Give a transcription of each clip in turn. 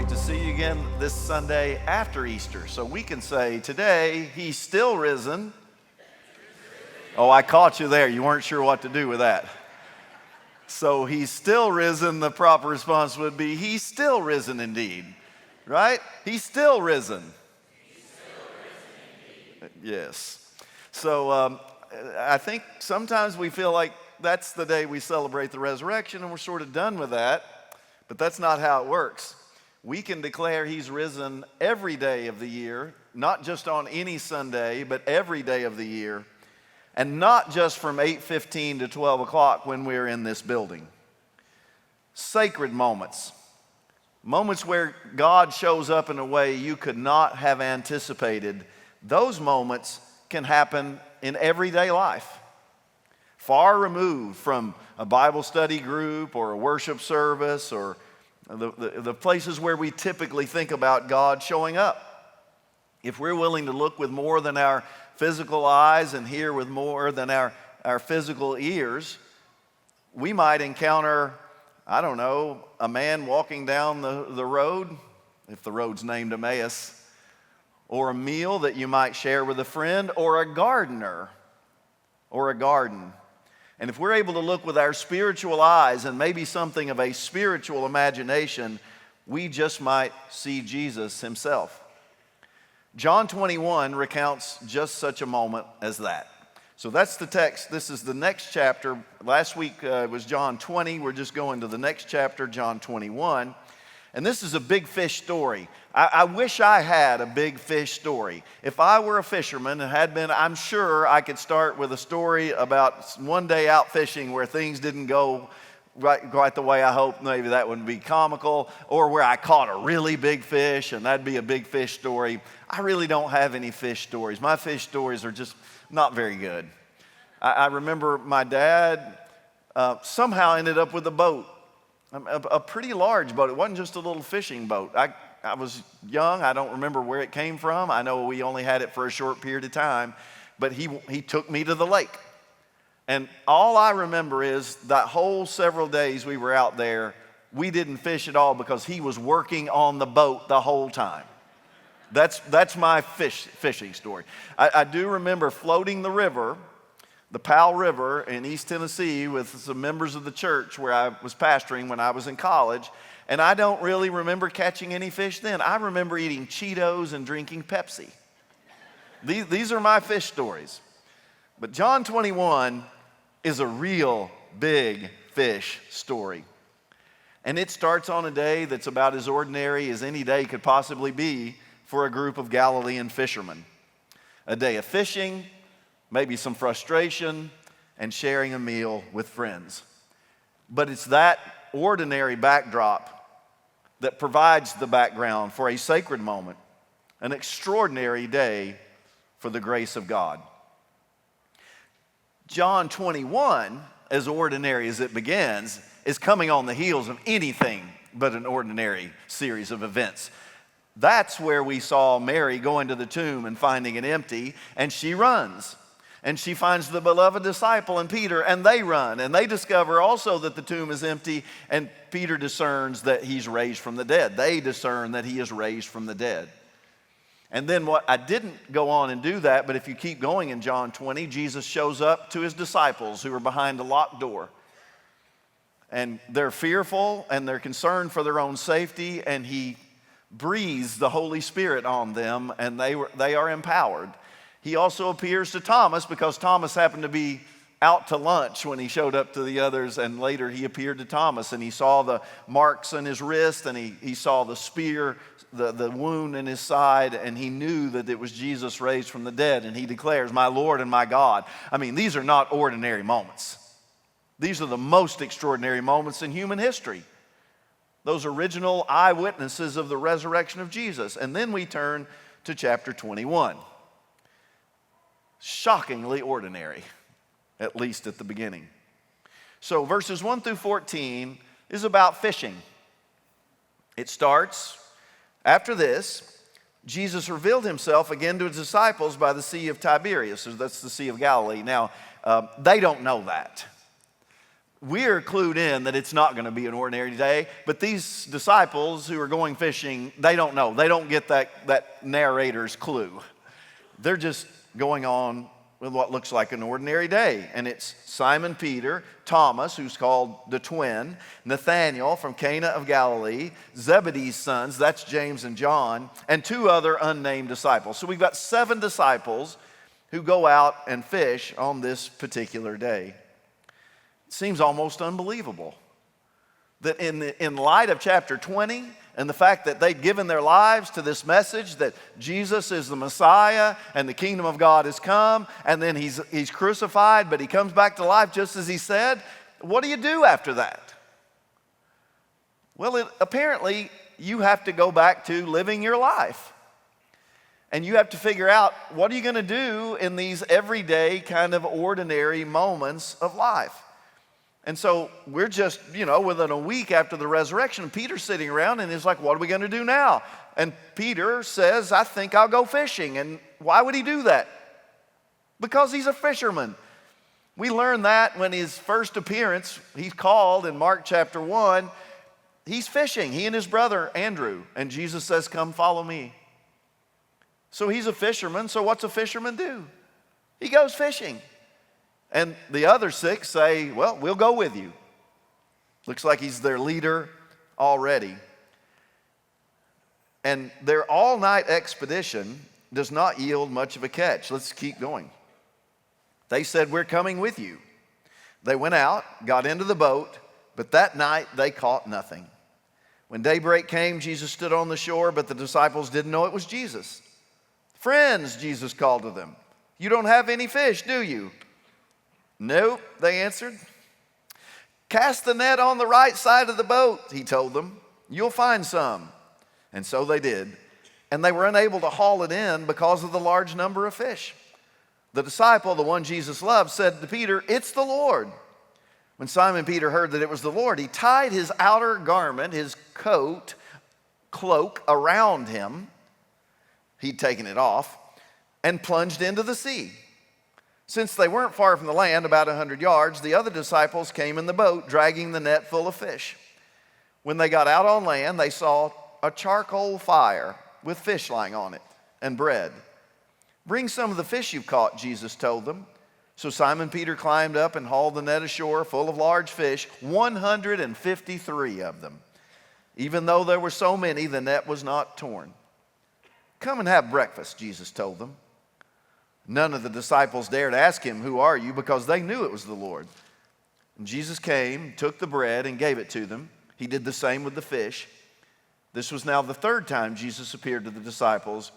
great to see you again this Sunday after Easter. So we can say today, he's still risen. Oh, I caught you there. You weren't sure what to do with that. So he's still risen. The proper response would be, he's still risen indeed. Right? He's still risen. He's still risen indeed. Yes. So I think sometimes we feel like that's the day we celebrate the resurrection and we're sort of done with that. But that's not how it works. We can declare he's risen every day of the year, not just on any Sunday, but every day of the year, and not just from 8:15 to 12 o'clock when we're in this building. Sacred moments, moments where God shows up in a way you could not have anticipated, those moments can happen in everyday life. Far removed from a Bible study group or a worship service or the places where we typically think about God showing up. If we're willing to look with more than our physical eyes and hear with more than our physical ears, we might encounter, I don't know, a man walking down the road, if the road's named Emmaus, or a meal that you might share with a friend, or a gardener, or a garden. And if we're able to look with our spiritual eyes and maybe something of a spiritual imagination, we just might see Jesus himself. John 21 recounts just such a moment as that. So that's the text. This is the next chapter. Last week was John 20. We're just going to the next chapter, John 21. And this is a big fish story. I wish I had a big fish story. If I were a fisherman and had been, I'm sure I could start with a story about one day out fishing where things didn't go right the way I hoped. Maybe that wouldn't be comical. Or where I caught a really big fish, and that'd be a big fish story. I really don't have any fish stories. My fish stories are just not very good. I remember my dad somehow ended up with a boat. A pretty large boat. It wasn't just a little fishing boat. I was young. I don't remember where it came from. I know we only had it for a short period of time, but he took me to the lake. And all I remember is that whole several days we were out there, we didn't fish at all because he was working on the boat the whole time. That's my fishing story. I do remember floating the river, the Powell River in East Tennessee with some members of the church where I was pastoring when I was in college. And I don't really remember catching any fish then. I remember eating Cheetos and drinking Pepsi. These are my fish stories. But John 21 is a real big fish story. And it starts on a day that's about as ordinary as any day could possibly be for a group of Galilean fishermen. A day of fishing, maybe some frustration, and sharing a meal with friends. But it's that ordinary backdrop that provides the background for a sacred moment, an extraordinary day for the grace of God. John 21, as ordinary as it begins, is coming on the heels of anything but an ordinary series of events. That's where we saw Mary going to the tomb and finding it empty, and she runs. And she finds the beloved disciple and Peter, and they run. And they discover also that the tomb is empty, and Peter discerns that he's raised from the dead. They discern that he is raised from the dead. And then I didn't go on and do that, but if you keep going in John 20, Jesus shows up to his disciples who are behind a locked door. And they're fearful, and they're concerned for their own safety, and he breathes the Holy Spirit on them, and they are empowered. He also appears to Thomas because Thomas happened to be out to lunch when he showed up to the others, and later he appeared to Thomas and he saw the marks in his wrist and he saw the spear, the wound in his side, and he knew that it was Jesus raised from the dead, and he declares, "My Lord and my God." I mean, these are not ordinary moments. These are the most extraordinary moments in human history. Those original eyewitnesses of the resurrection of Jesus. And then we turn to chapter 21. Shockingly ordinary, at least at the beginning. So verses 1 through 14 is about fishing. It starts, after this, Jesus revealed himself again to his disciples by the Sea of Tiberias. So that's the Sea of Galilee. Now, they don't know that. we're clued in that it's not going to be an ordinary day, but these disciples who are going fishing, they don't know. They don't get that narrator's clue. They're just going on with what looks like an ordinary day. And it's Simon Peter, Thomas, who's called the twin, Nathanael from Cana of Galilee, Zebedee's sons, that's James and John, and 2 other unnamed disciples. So we've got 7 disciples who go out and fish on this particular day. It seems almost unbelievable that in light of chapter 20 and the fact that they'd given their lives to this message that Jesus is the Messiah and the kingdom of God has come, and then he's crucified, but he comes back to life just as he said. What do you do after that? Well, apparently you have to go back to living your life. And you have to figure out, what are you going to do in these everyday kind of ordinary moments of life? And so we're just, within a week after the resurrection, Peter's sitting around and he's like, what are we going to do now? And Peter says, I think I'll go fishing. And why would he do that? Because he's a fisherman. We learn that when his first appearance, he's called in Mark chapter 1, he's fishing, he and his brother Andrew. And Jesus says, come follow me. So he's a fisherman. So what's a fisherman do? He goes fishing. And the other 6 say, well, we'll go with you. Looks like he's their leader already. And their all-night expedition does not yield much of a catch. Let's keep going. They said, we're coming with you. They went out, got into the boat, but that night they caught nothing. When daybreak came, Jesus stood on the shore, but the disciples didn't know it was Jesus. Friends, Jesus called to them, you don't have any fish, do you? Nope, they answered. Cast the net on the right side of the boat, he told them. You'll find some. And so they did. And they were unable to haul it in because of the large number of fish. The disciple, the one Jesus loved, said to Peter, it's the Lord. When Simon Peter heard that it was the Lord, he tied his outer garment, his cloak around him. He'd taken it off and plunged into the sea. Since they weren't far from the land, about 100 yards, the other disciples came in the boat, dragging the net full of fish. When they got out on land, they saw a charcoal fire with fish lying on it and bread. Bring some of the fish you've caught, Jesus told them. So Simon Peter climbed up and hauled the net ashore full of large fish, 153 of them. Even though there were so many, the net was not torn. Come and have breakfast, Jesus told them. None of the disciples dared ask him, who are you? Because they knew it was the Lord. And Jesus came, took the bread, and gave it to them. He did the same with the fish. This was now the 3rd time Jesus appeared to the disciples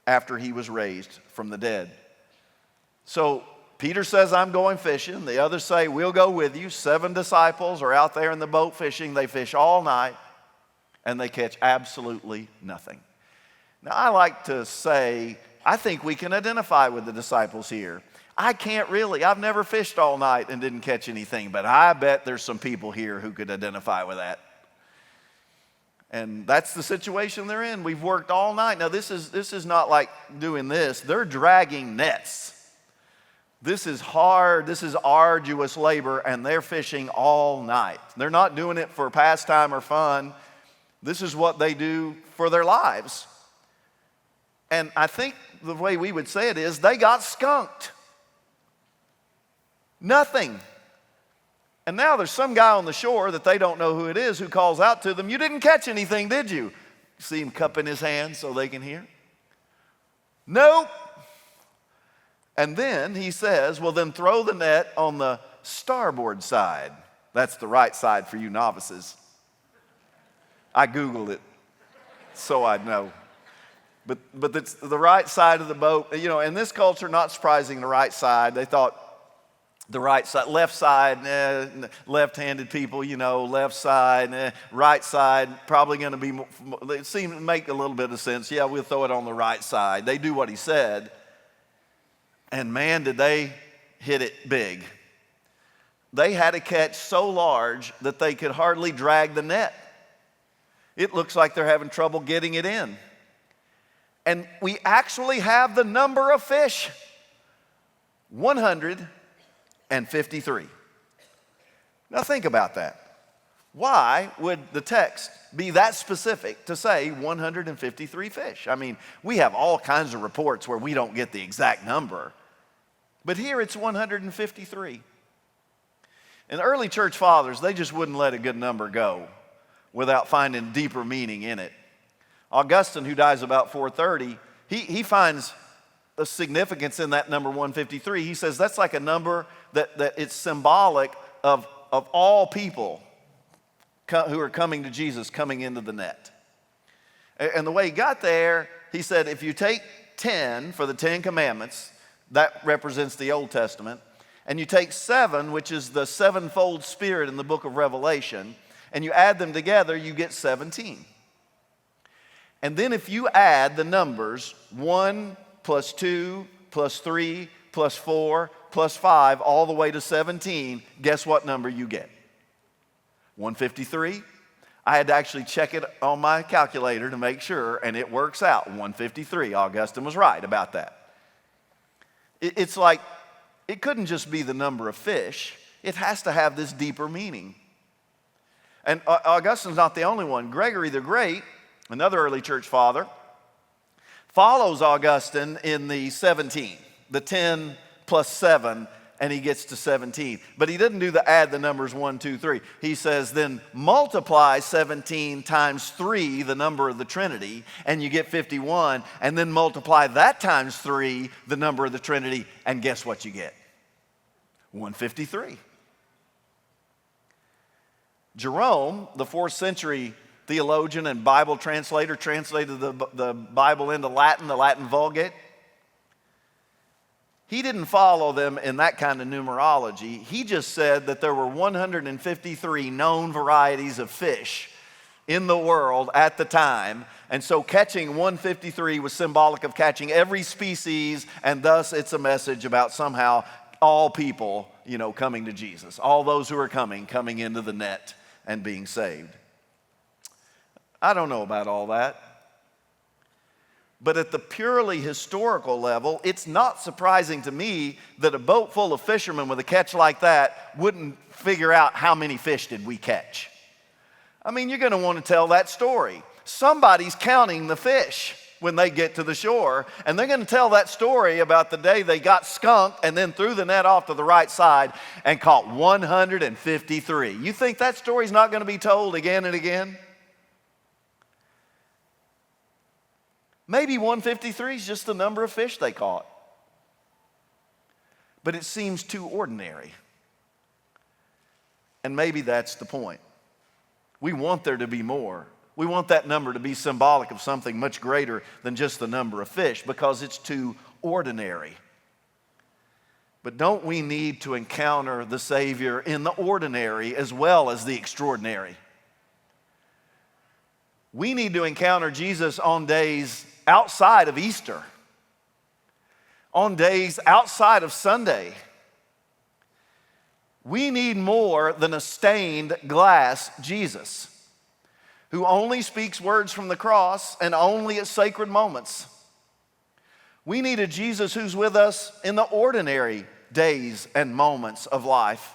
after he was raised from the dead. So Peter says, I'm going fishing. The others say, we'll go with you. 7 disciples are out there in the boat fishing. They fish all night, and they catch absolutely nothing. Now, I like to say, I think we can identify with the disciples here. I can't really. I've never fished all night and didn't catch anything, but I bet there's some people here who could identify with that. And that's the situation they're in. We've worked all night. Now, this is not like doing this. They're dragging nets. This is hard. This is arduous labor, and they're fishing all night. They're not doing it for pastime or fun. This is what they do for their lives. And I think the way we would say it is they got skunked. Nothing. And now there's some guy on the shore that they don't know who it is who calls out to them, you didn't catch anything, did you? See him cupping his hands so they can hear? Nope. And then he says, well, then throw the net on the starboard side. That's the right side for you novices. I Googled it so I'd know. But it's the right side of the boat. In this culture, not surprising, the right side. They thought the right side, left side, left-handed people, left side, right side, probably going to be, it seemed to make a little bit of sense. Yeah, we'll throw it on the right side. They do what he said. And man, did they hit it big. They had a catch so large that they could hardly drag the net. It looks like they're having trouble getting it in. And we actually have the number of fish, 153. Now think about that. Why would the text be that specific to say 153 fish? I mean, we have all kinds of reports where we don't get the exact number, but here it's 153. And the early church fathers, they just wouldn't let a good number go without finding deeper meaning in it. Augustine, who dies about 430, he finds a significance in that number 153. He says that's like a number that it's symbolic of all people who are coming to Jesus, coming into the net. And the way he got there, he said, if you take 10 for the 10 commandments, that represents the Old Testament, and you take 7, which is the sevenfold spirit in the book of Revelation, and you add them together, you get 17. And then if you add the numbers 1 plus 2 plus 3 plus 4 plus 5 all the way to 17, guess what number you get? 153. I had to actually check it on my calculator to make sure, and it works out, 153. Augustine was right about that. It's like, it couldn't just be the number of fish. It has to have this deeper meaning. And Augustine's not the only one. Gregory the Great, another early church father, follows Augustine in the 17, the 10 plus 7, and he gets to 17. But he doesn't do the add the numbers 1, 2, 3. He says then multiply 17 times 3, the number of the Trinity, and you get 51. And then multiply that times 3, the number of the Trinity, and guess what you get? 153. Jerome, the 4th century theologian and Bible translator, translated the Bible into Latin, the Latin Vulgate. He didn't follow them in that kind of numerology. He just said that there were 153 known varieties of fish in the world at the time. And so catching 153 was symbolic of catching every species, and thus it's a message about somehow all people, coming to Jesus. All those who are coming into the net and being saved. I don't know about all that. But at the purely historical level, it's not surprising to me that a boat full of fishermen with a catch like that wouldn't figure out how many fish did we catch. I mean, you're going to want to tell that story. Somebody's counting the fish when they get to the shore, and they're going to tell that story about the day they got skunked and then threw the net off to the right side and caught 153. You think that story's not going to be told again and again? Maybe 153 is just the number of fish they caught. But it seems too ordinary. And maybe that's the point. We want there to be more. We want that number to be symbolic of something much greater than just the number of fish because it's too ordinary. But don't we need to encounter the Savior in the ordinary as well as the extraordinary? We need to encounter Jesus on days outside of Easter, on days outside of Sunday. We need more than a stained glass Jesus who only speaks words from the cross and only at sacred moments. We need a Jesus who's with us in the ordinary days and moments of life.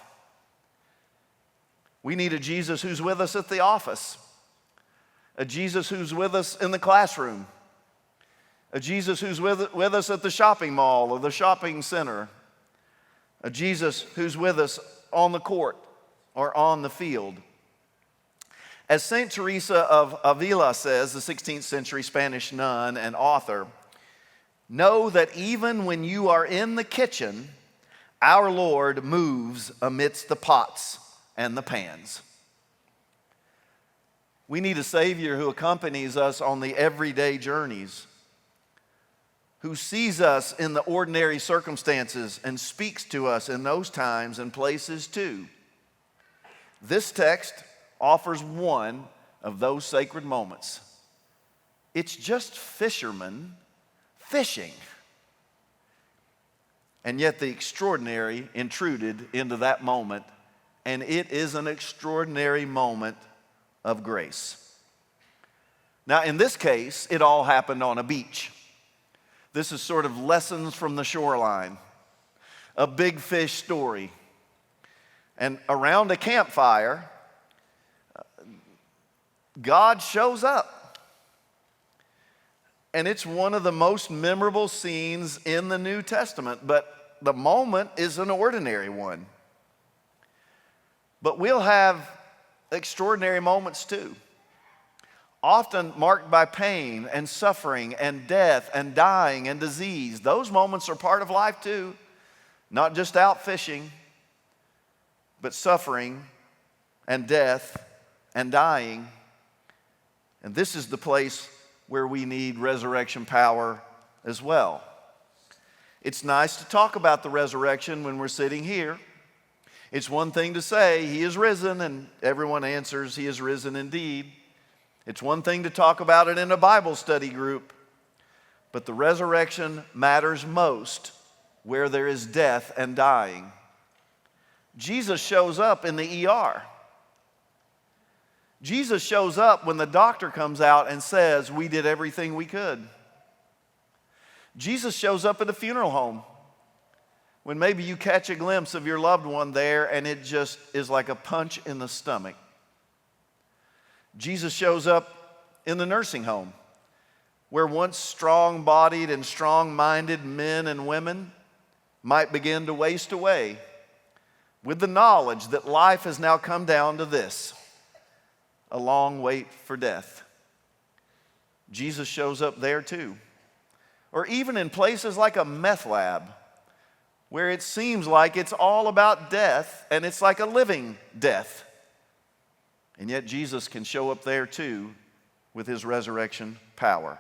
We need a Jesus who's with us at the office, a Jesus who's with us in the classroom, a Jesus who's with us at the shopping mall or the shopping center, a Jesus who's with us on the court or on the field. As St. Teresa of Avila says, the 16th century Spanish nun and author, know that even when you are in the kitchen, our Lord moves amidst the pots and the pans. We need a Savior who accompanies us on the everyday journeys, who sees us in the ordinary circumstances and speaks to us in those times and places too. This text offers one of those sacred moments. It's just fishermen fishing. And yet the extraordinary intruded into that moment, and it is an extraordinary moment of grace. Now, in this case, it all happened on a beach. This is sort of lessons from the shoreline, a big fish story. And around a campfire, God shows up. And it's one of the most memorable scenes in the New Testament, but the moment is an ordinary one. But we'll have extraordinary moments too, often marked by pain and suffering and death and dying and disease. Those moments are part of life too, not just out fishing, but suffering and death and dying. And this is the place where we need resurrection power as well. It's nice to talk about the resurrection when we're sitting here. It's one thing to say, He is risen, and everyone answers, He is risen indeed. It's one thing to talk about it in a Bible study group, but the resurrection matters most where there is death and dying. Jesus shows up in the ER. Jesus shows up when the doctor comes out and says, we did everything we could. Jesus shows up at a funeral home when maybe you catch a glimpse of your loved one there and it just is like a punch in the stomach. Jesus shows up in the nursing home where once strong-bodied and strong-minded men and women might begin to waste away with the knowledge that life has now come down to this: a long wait for death. Jesus shows up there too. Or even in places like a meth lab, where it seems like it's all about death and it's like a living death. And yet Jesus can show up there too with His resurrection power.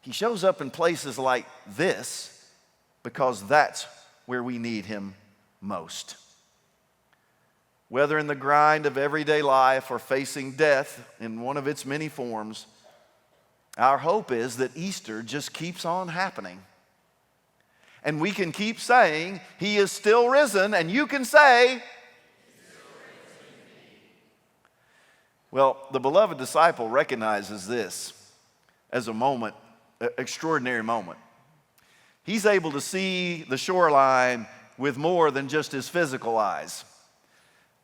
He shows up in places like this because that's where we need Him most. Whether in the grind of everyday life or facing death in one of its many forms, our hope is that Easter just keeps on happening. And we can keep saying, He is still risen, and you can say, well, the beloved disciple recognizes this as a moment, an extraordinary moment. He's able to see the shoreline with more than just his physical eyes.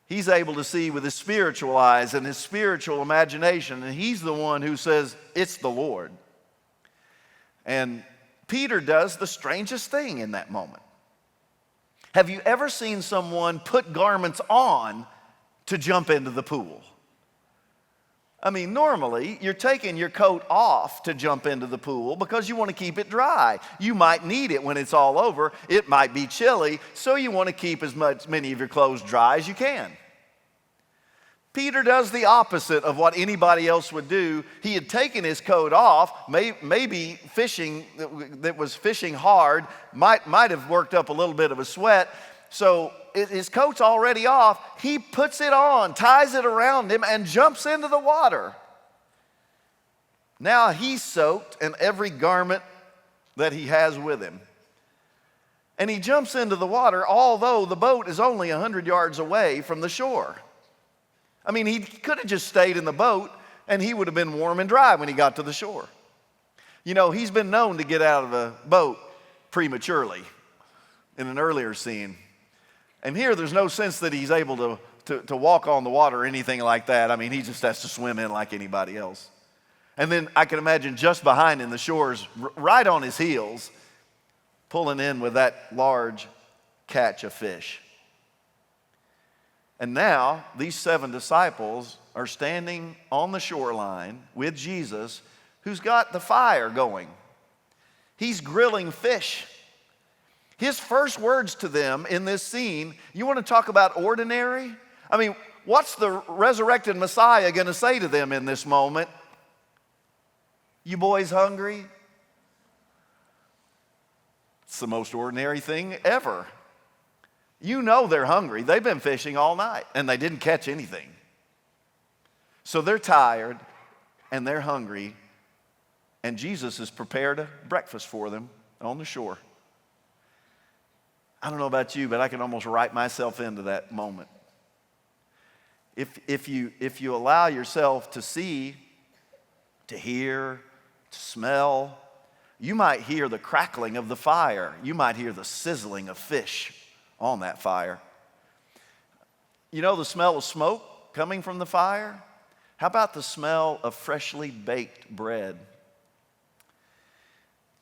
He's able to see with his spiritual eyes and his spiritual imagination, and he's the one who says, it's the Lord. And Peter does the strangest thing in that moment. Have you ever seen someone put garments on to jump into the pool? I mean, normally you're taking your coat off to jump into the pool because you want to keep it dry. You might need it when it's all over. It might be chilly, so you want to keep many of your clothes dry as you can. Peter does the opposite of what anybody else would do. He had taken his coat off, maybe fishing that was fishing hard, might have worked up a little bit of a sweat. So his coat's already off. He puts it on, ties it around him, and jumps into the water. Now he's soaked in every garment that he has with him. And he jumps into the water, although the boat is only 100 yards away from the shore. I mean, he could have just stayed in the boat and he would have been warm and dry when he got to the shore. You know, he's been known to get out of a boat prematurely in an earlier scene. And here there's no sense that he's able to walk on the water or anything like that. I mean, he just has to swim in like anybody else. And then I can imagine just behind him the shores, right on his heels, pulling in with that large catch of fish. And now these 7 disciples are standing on the shoreline with Jesus, who's got the fire going. He's grilling fish. His first words to them in this scene, you want to talk about ordinary? I mean, what's the resurrected Messiah going to say to them in this moment? You boys hungry? It's the most ordinary thing ever. You know they're hungry. They've been fishing all night and they didn't catch anything. So they're tired and they're hungry, and Jesus has prepared a breakfast for them on the shore. I don't know about you, but I can almost write myself into that moment. If you allow yourself to see, to hear, to smell, you might hear the crackling of the fire. You might hear the sizzling of fish on that fire. You know the smell of smoke coming from the fire? How about the smell of freshly baked bread?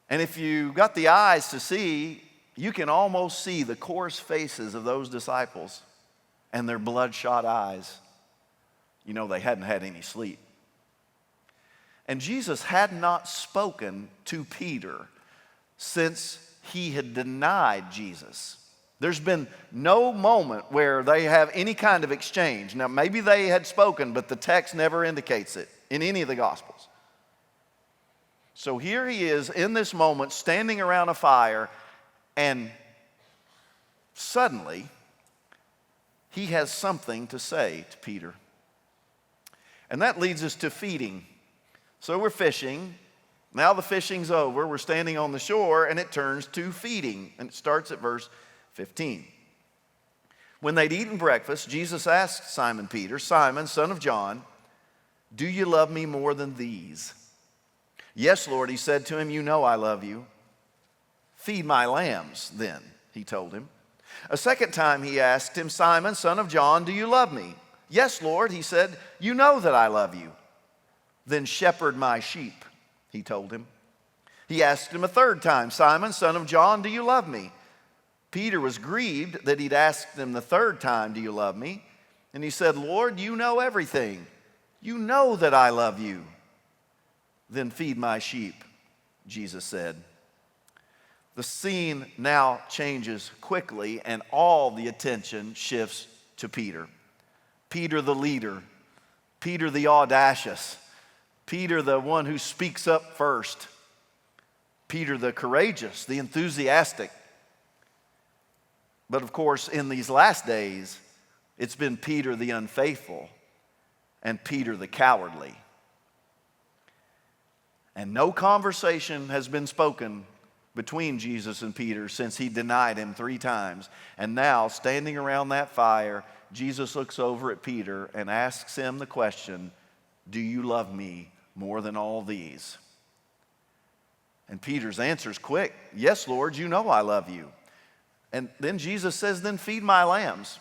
And if you got the eyes to see, you can almost see the coarse faces of those disciples and their bloodshot eyes. You know they hadn't had any sleep. And Jesus had not spoken to Peter since he had denied Jesus. There's been no moment where they have any kind of exchange. Now, maybe they had spoken, but the text never indicates it in any of the Gospels. So here he is in this moment, standing around a fire, and suddenly he has something to say to Peter. And that leads us to feeding. So we're fishing. Now the fishing's over. We're standing on the shore, and it turns to feeding. And it starts at verse 15. When they'd eaten breakfast, Jesus asked Simon Peter, "Simon, son of John, do you love me more than these?" "Yes, Lord," he said to him, "you know I love you." "Feed my lambs, then," he told him. A second time he asked him, "Simon, son of John, do you love me?" "Yes, Lord," he said, "you know that I love you." "Then shepherd my sheep," he told him. He asked him a third time, "Simon, son of John, do you love me?" Peter was grieved that he'd asked him the third time, "Do you love me?" And he said, "Lord, you know everything. You know that I love you." "Then feed my sheep," Jesus said. The scene now changes quickly, and all the attention shifts to Peter. Peter the leader, Peter the audacious, Peter the one who speaks up first, Peter the courageous, the enthusiastic. But of course, in these last days, it's been Peter the unfaithful and Peter the cowardly. And no conversation has been spoken between Jesus and Peter since he denied him 3 times. And now, standing around that fire, Jesus looks over at Peter and asks him the question, "Do you love me more than all these?" And Peter's answer is quick, "Yes, Lord, you know I love you." And then Jesus says, "Then feed my lambs."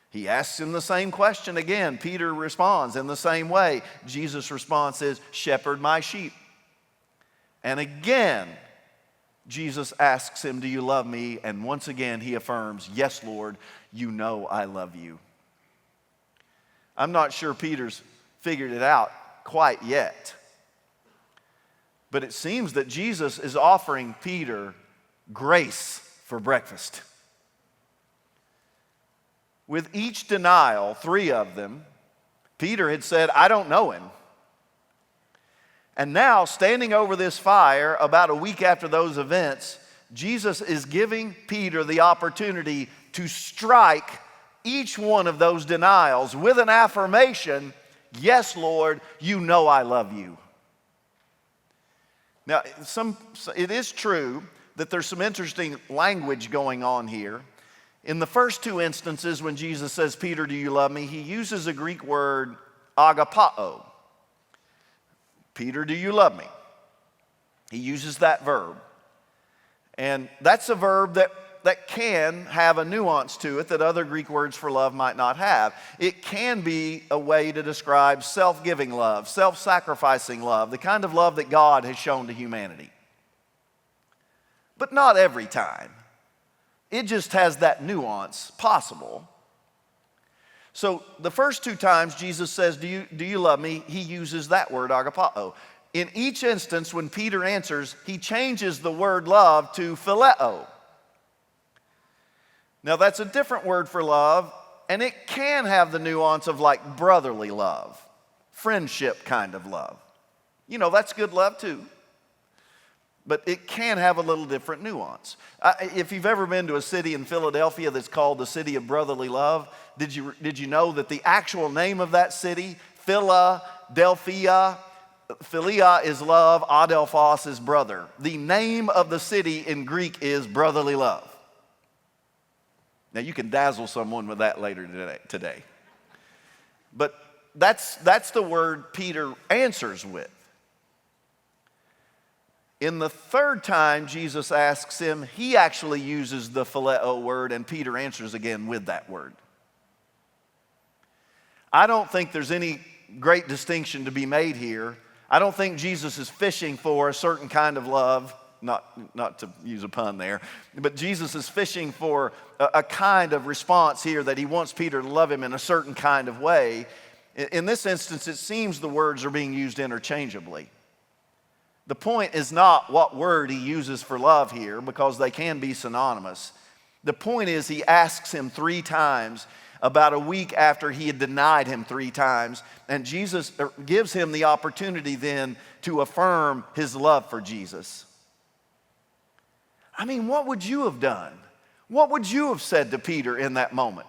He asks him the same question again. Peter responds in the same way. Jesus' response is, "Shepherd my sheep." And again, Jesus asks him, "Do you love me?" And once again, he affirms, "Yes, Lord, you know I love you." I'm not sure Peter's figured it out quite yet. But it seems that Jesus is offering Peter grace for breakfast. With each denial, 3 of them, Peter had said, "I don't know him." And now, standing over this fire about a week after those events, Jesus is giving Peter the opportunity to strike each one of those denials with an affirmation, "Yes, Lord, you know I love you." Now, it is true that there's some interesting language going on here. In the first 2 instances when Jesus says, "Peter, do you love me?" he uses a Greek word, agapao. "Peter, do you love me?" He uses that verb. And that's a verb that can have a nuance to it that other Greek words for love might not have. It can be a way to describe self-giving love, self-sacrificing love, the kind of love that God has shown to humanity. But not every time. It just has that nuance possible. So the first 2 times Jesus says, do you love me? He uses that word, agapao. In each instance, when Peter answers, he changes the word love to phileo. Now that's a different word for love, and it can have the nuance of like brotherly love, friendship kind of love. You know, that's good love too. But it can have a little different nuance. If you've ever been to a city in Philadelphia that's called the City of Brotherly Love, did you know that the actual name of that city, Philadelphia, Philia is love, adelphos is brother. The name of the city in Greek is brotherly love. Now you can dazzle someone with that later today. But that's the word Peter answers with. In the 3rd time Jesus asks him, he actually uses the phileo word, and Peter answers again with that word. I don't think there's any great distinction to be made here. I don't think Jesus is fishing for a certain kind of love, not to use a pun there, but Jesus is fishing for a kind of response here that he wants Peter to love him in a certain kind of way. In this instance, it seems the words are being used interchangeably. The point is not what word he uses for love here, because they can be synonymous. The point is he asks him 3 times about a week after he had denied him 3 times, and Jesus gives him the opportunity then to affirm his love for Jesus. I mean, what would you have done? What would you have said to Peter in that moment?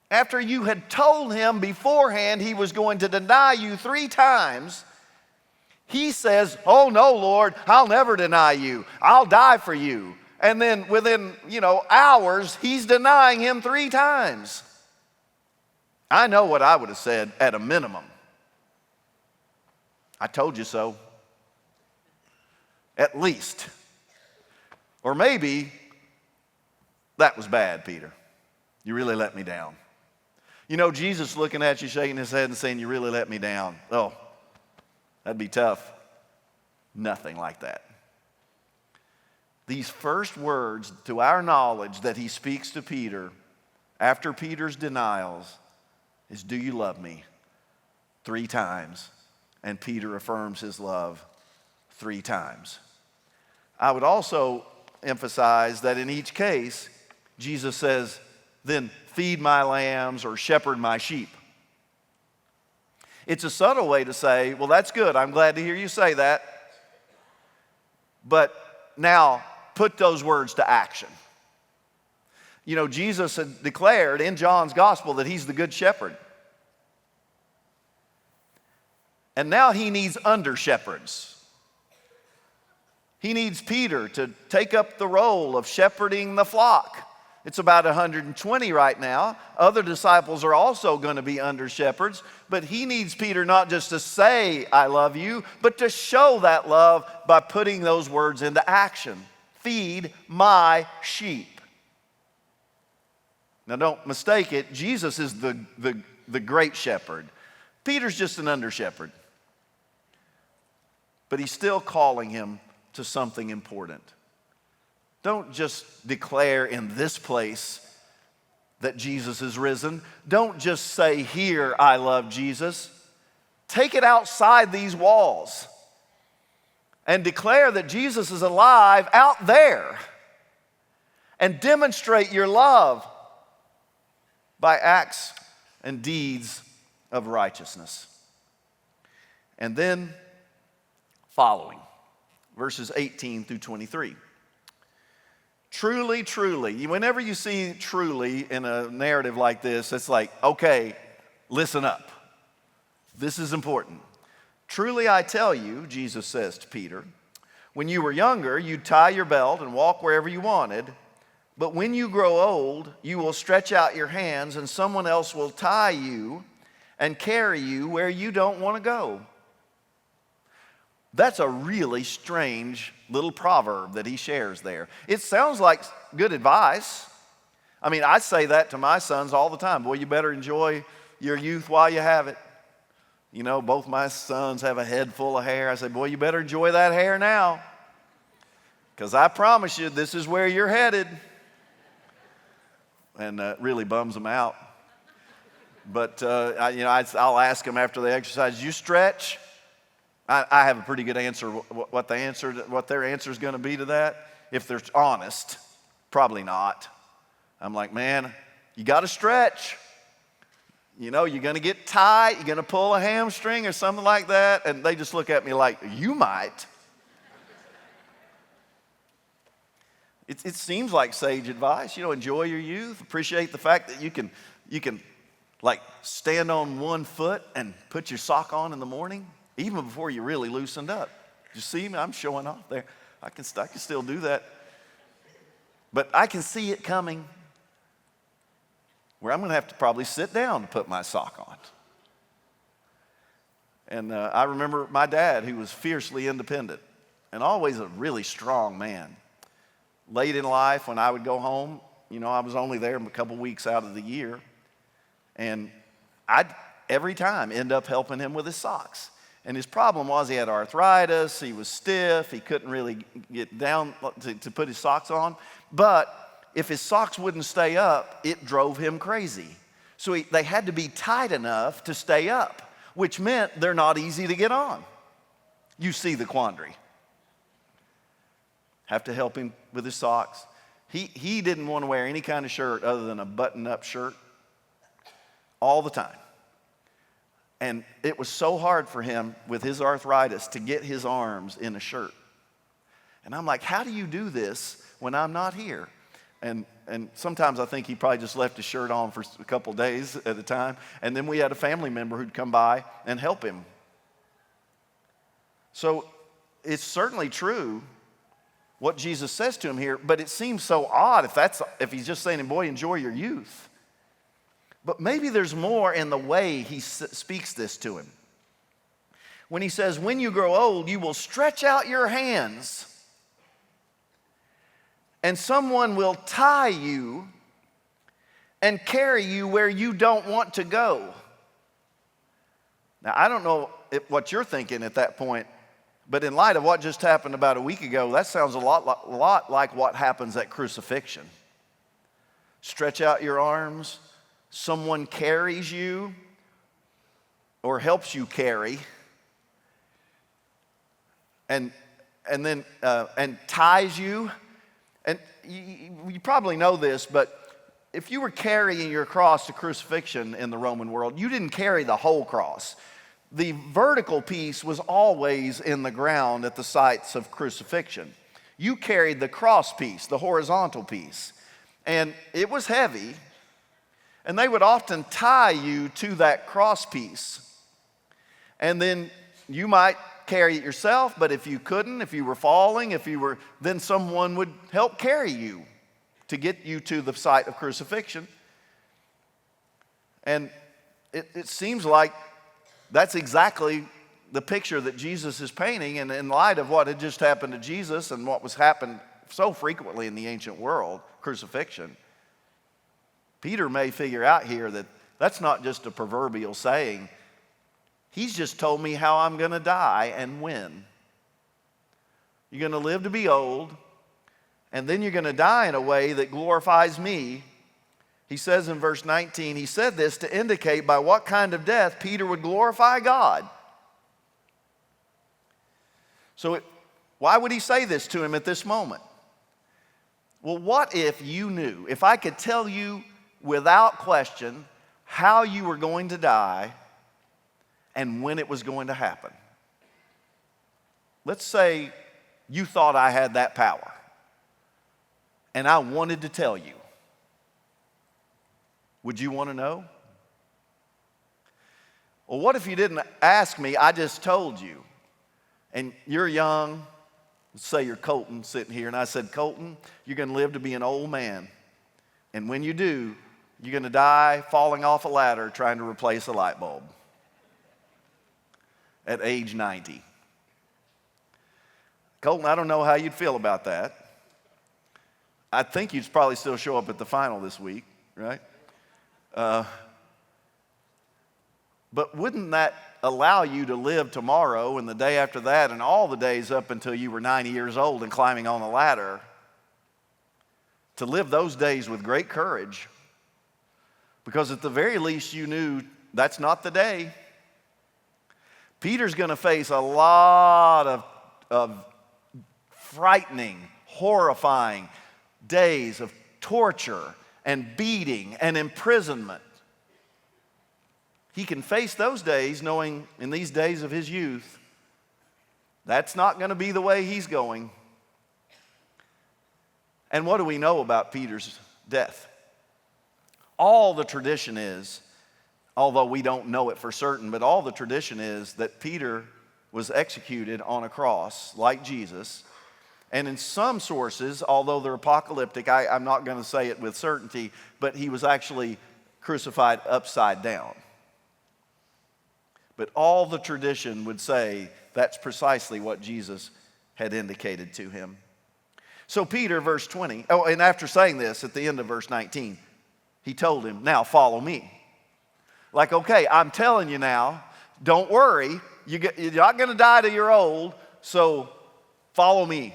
After you had told him beforehand he was going to deny you 3 times, he says, "Oh no, Lord, I'll never deny you. I'll die for you." And then within, hours, he's denying him 3 times. I know what I would have said at a minimum. "I told you so." At least. Or maybe, "That was bad, Peter. You really let me down." Jesus looking at you, shaking his head and saying, "You really let me down." Oh, that'd be tough. Nothing like that. These first words, to our knowledge, that he speaks to Peter after Peter's denials is, "Do you love me?" 3 times. And Peter affirms his love 3 times. I would also emphasize that in each case, Jesus says, "Then feed my lambs," or "shepherd my sheep." It's a subtle way to say, "Well, that's good. I'm glad to hear you say that. But now put those words to action." Jesus had declared in John's gospel that he's the good shepherd. And now he needs under-shepherds. He needs Peter to take up the role of shepherding the flock. It's about 120 right now. Other disciples are also going to be under shepherds, but he needs Peter not just to say, "I love you," but to show that love by putting those words into action. Feed my sheep. Now don't mistake it. Jesus is the great shepherd. Peter's just an under shepherd. But he's still calling him to something important. Don't just declare in this place that Jesus is risen. Don't just say here, "I love Jesus." Take it outside these walls and declare that Jesus is alive out there, and demonstrate your love by acts and deeds of righteousness. And then following, verses 18 through 23. Truly, truly. Whenever you see truly in a narrative like this, it's like, okay, listen up. This is important. "Truly I tell you," Jesus says to Peter, "when you were younger, you'd tie your belt and walk wherever you wanted. But when you grow old, you will stretch out your hands and someone else will tie you and carry you where you don't want to go." That's a really strange little proverb that he shares there. It sounds like good advice. I mean, I say that to my sons all the time. "Boy, you better enjoy your youth while you have it." Both my sons have a head full of hair. I say, "Boy, you better enjoy that hair now, because I promise you this is where you're headed." And it really bums them out. But I'll ask them after they exercise, "You stretch?" I have a pretty good answer what their answer is going to be to that. If they're honest, probably not. I'm like, "Man, you got to stretch. You're going to get tight. You're going to pull a hamstring or something like that." And they just look at me like, "You might." It seems like sage advice. Enjoy your youth. Appreciate the fact that you can like stand on one foot and put your sock on in the morning, even before you really loosened up. You see me? I'm showing off there. I can still do that. But I can see it coming, where I'm going to have to probably sit down to put my sock on. And I remember my dad, who was fiercely independent and always a really strong man. Late in life, when I would go home, I was only there a couple weeks out of the year. And I'd every time end up helping him with his socks. And his problem was he had arthritis, he was stiff, he couldn't really get down to put his socks on. But if his socks wouldn't stay up, it drove him crazy. So they had to be tight enough to stay up, which meant they're not easy to get on. You see the quandary. Have to help him with his socks. He didn't want to wear any kind of shirt other than a button-up shirt all the time. And it was so hard for him with his arthritis to get his arms in a shirt. And I'm like, how do you do this when I'm not here? And sometimes I think he probably just left his shirt on for a couple days at a time. And then we had a family member who'd come by and help him. So it's certainly true what Jesus says to him here, but it seems so odd if he's just saying, boy, enjoy your youth. But maybe there's more in the way he speaks this to him. When he says, when you grow old, you will stretch out your hands and someone will tie you and carry you where you don't want to go. Now, I don't know what you're thinking at that point, but in light of what just happened about a week ago, that sounds a lot like what happens at crucifixion. Stretch out your arms. Someone carries you or helps you carry and then ties you. And you probably know this, but if you were carrying your cross to crucifixion in the Roman world, you didn't carry the whole cross. The vertical piece was always in the ground at the sites of crucifixion. You carried the cross piece, the horizontal piece, and it was heavy. And they would often tie you to that cross piece. And then you might carry it yourself, but if you couldn't, if you were falling, then someone would help carry you to get you to the site of crucifixion. And it seems like that's exactly the picture that Jesus is painting. And in light of what had just happened to Jesus and what was happened so frequently in the ancient world, crucifixion, Peter may figure out here that that's not just a proverbial saying. He's just told me how I'm going to die and when. You're going to live to be old, and then you're going to die in a way that glorifies me. He says in verse 19, he said this to indicate by what kind of death Peter would glorify God. So why would he say this to him at this moment? Well, what if you knew, if I could tell you without question how you were going to die and when it was going to happen? Let's say you thought I had that power and I wanted to tell you. Would you want to know? Well, what if you didn't ask me, I just told you, and you're young, let's say you're Colton sitting here, and I said, Colton, you're going to live to be an old man, and when you do, you're going to die falling off a ladder trying to replace a light bulb at age 90. Colton, I don't know how you'd feel about that. I think you'd probably still show up at the final this week, right? But wouldn't that allow you to live tomorrow and the day after that and all the days up until you were 90 years old and climbing on the ladder, to live those days with great courage? Because at the very least you knew that's not the day. Peter's going to face a lot of frightening, horrifying days of torture and beating and imprisonment. He can face those days knowing in these days of his youth, that's not going to be the way he's going. And what do we know about Peter's death? All the tradition is, although we don't know it for certain, but all the tradition is that Peter was executed on a cross like Jesus. And in some sources, although they're apocalyptic, I'm not going to say it with certainty, but he was actually crucified upside down. But all the tradition would say that's precisely what Jesus had indicated to him. So Peter, verse 20, and after saying this at the end of verse 19, he told him, now follow me. Like, okay, I'm telling you now, don't worry. You're not going to die till you're old, so follow me.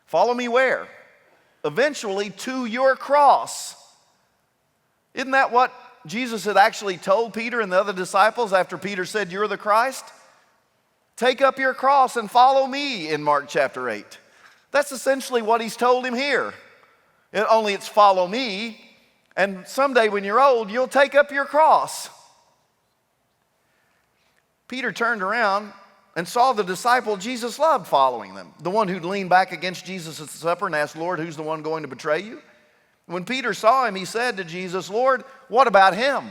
Follow me where? Eventually to your cross. Isn't that what Jesus had actually told Peter and the other disciples after Peter said, you're the Christ? Take up your cross and follow me in Mark chapter 8. That's essentially what he's told him here. Only it's follow me, and someday when you're old, you'll take up your cross. Peter turned around and saw the disciple Jesus loved following them, the one who'd leaned back against Jesus at the supper and asked, Lord, who's the one going to betray you? When Peter saw him, he said to Jesus, Lord, what about him?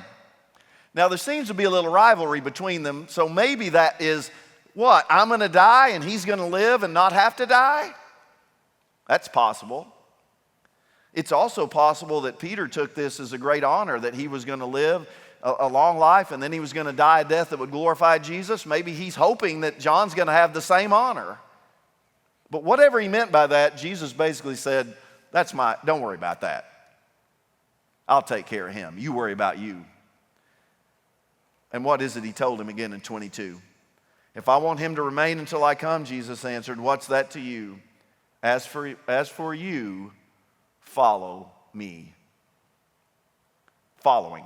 Now, there seems to be a little rivalry between them, so maybe that is, what, I'm going to die and he's going to live and not have to die? That's possible. It's also possible that Peter took this as a great honor, that he was going to live a long life and then he was going to die a death that would glorify Jesus. Maybe he's hoping that John's going to have the same honor. But whatever he meant by that, Jesus basically said, don't worry about that. I'll take care of him. You worry about you. And what is it he told him again in 22? If I want him to remain until I come, Jesus answered, what's that to you? As for you, follow me. Following.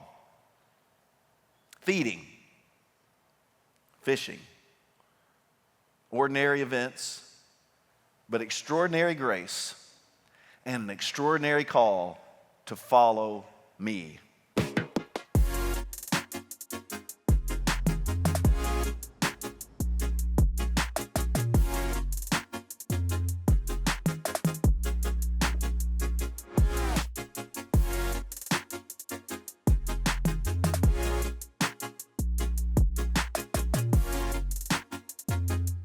Feeding. Fishing. Ordinary events, but extraordinary grace and an extraordinary call to follow me.